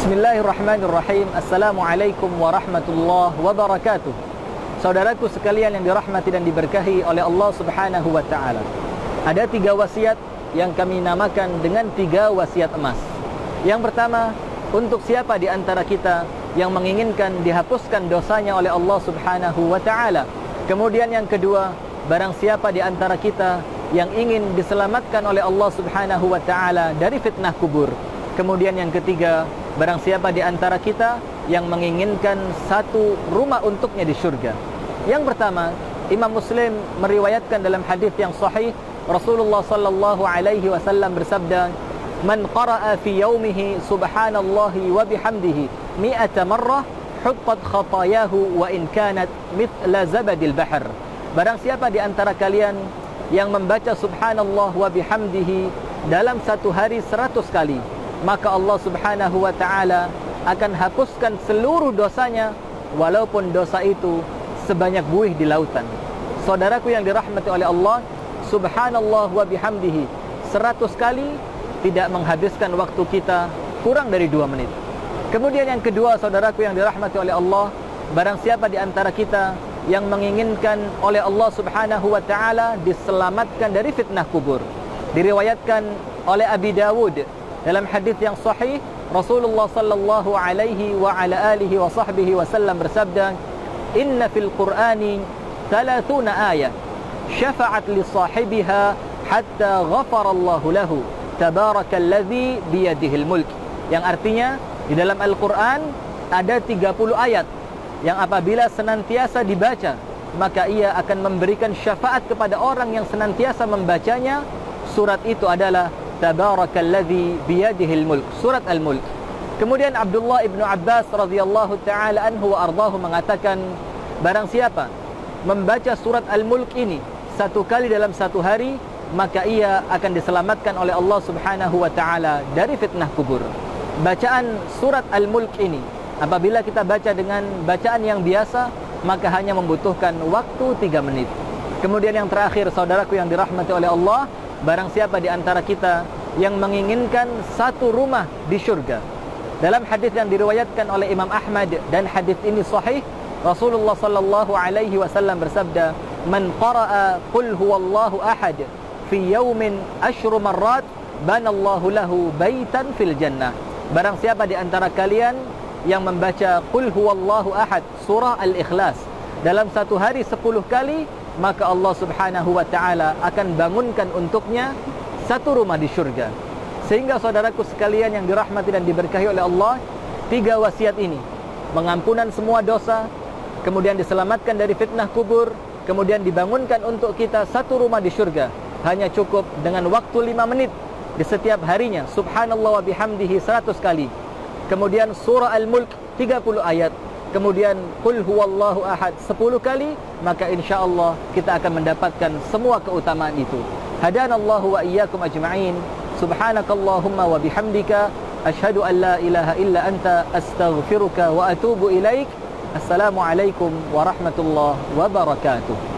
Bismillahirrahmanirrahim. Assalamualaikum warahmatullahi wabarakatuh. Saudaraku sekalian yang dirahmati dan diberkahi oleh Allah Subhanahu wa taala. Ada 3 wasiat yang kami namakan dengan 3 wasiat emas. Yang pertama, untuk siapa di antara kita yang menginginkan dihapuskan dosanya oleh Allah Subhanahu wa taala. Kemudian yang kedua, barang siapa di antara kita yang ingin diselamatkan oleh Allah Subhanahu wa taala dari fitnah kubur. Kemudian yang ketiga, barang siapa di antara kita yang menginginkan satu rumah untuknya di syurga. Yang pertama, Imam Muslim meriwayatkan dalam hadis yang sahih, Rasulullah sallallahu alaihi wasallam bersabda, "Man qara'a fi yaumihi subhanallahi wa bihamdihi 100 marrah, huttat khatayahu wa in kanat mithla zabadil bahr." Barang siapa di antara kalian yang membaca subhanallah wa bihamdihi dalam satu hari 100 kali, maka Allah Subhanahu wa taala akan hapuskan seluruh dosanya, walaupun dosa itu sebanyak buih di lautan. Saudaraku yang dirahmati oleh Allah, subhanallah wa bihamdihi 100 kali tidak menghabiskan waktu kita kurang dari 2 menit. Kemudian yang kedua, saudaraku yang dirahmati oleh Allah, barang siapa di antara kita yang menginginkan oleh Allah Subhanahu wa taala diselamatkan dari fitnah kubur. Diriwayatkan oleh Abi Dawud dalam hadis yang sahih, Rasulullah sallallahu alaihi wa ala alihi wa sahbihi wasallam bersabda, "Inna fil Qur'ani 30 ayat syafa'at li sahibiha hatta ghafara Allahu lahu, tabarakalladzi biyadihil mulk." Yang artinya, di dalam Al-Qur'an ada 30 ayat yang apabila senantiasa dibaca, maka ia akan memberikan syafaat kepada orang yang senantiasa membacanya. Surat itu adalah Tabarakalladzi biyadihil mulk, surat Al-Mulk. Kemudian Abdullah ibnu Abbas radhiyallahu ta'ala anhu wa ardahu mengatakan, barang siapa membaca surat Al-Mulk ini 1 kali dalam 1 hari, maka ia akan diselamatkan oleh Allah Subhanahu wa ta'ala dari fitnah kubur. Bacaan surat Al-Mulk ini, apabila kita baca dengan bacaan yang biasa, maka hanya membutuhkan waktu 3 menit. Kemudian yang terakhir, saudaraku yang dirahmati oleh Allah, barang siapa di antara kita yang menginginkan satu rumah di syurga. Dalam hadis yang diriwayatkan oleh Imam Ahmad, dan hadis ini sahih, Rasulullah sallallahu alaihi wasallam bersabda, "Man qara'a qul huwallahu ahad fi yaumin 10 marrat, banallahu lahu baitan fil jannah." Barang siapa di antara kalian yang membaca qul huwallahu ahad, surah Al-Ikhlas, dalam 1 hari 10 kali, maka Allah Subhanahu wa ta'ala akan bangunkan untuknya satu rumah di syurga. Sehingga saudaraku sekalian yang dirahmati dan diberkahi oleh Allah, 3 wasiat ini, pengampunan semua dosa, kemudian diselamatkan dari fitnah kubur, kemudian dibangunkan untuk kita satu rumah di syurga, hanya cukup dengan waktu 5 menit di setiap harinya. Subhanallah wa bihamdihi 100 kali. Kemudian surah Al-Mulk 30 ayat. Kemudian qul huwallahu ahad 10 kali, maka insyaallah kita akan mendapatkan semua keutamaan itu. Hadanallahu wa iyyakum ajma'in. Subhanakallahumma wa bihamdika asyhadu an la ilaha illa anta astaghfiruka wa atubu ilaik. Assalamualaikum warahmatullahi wabarakatuh.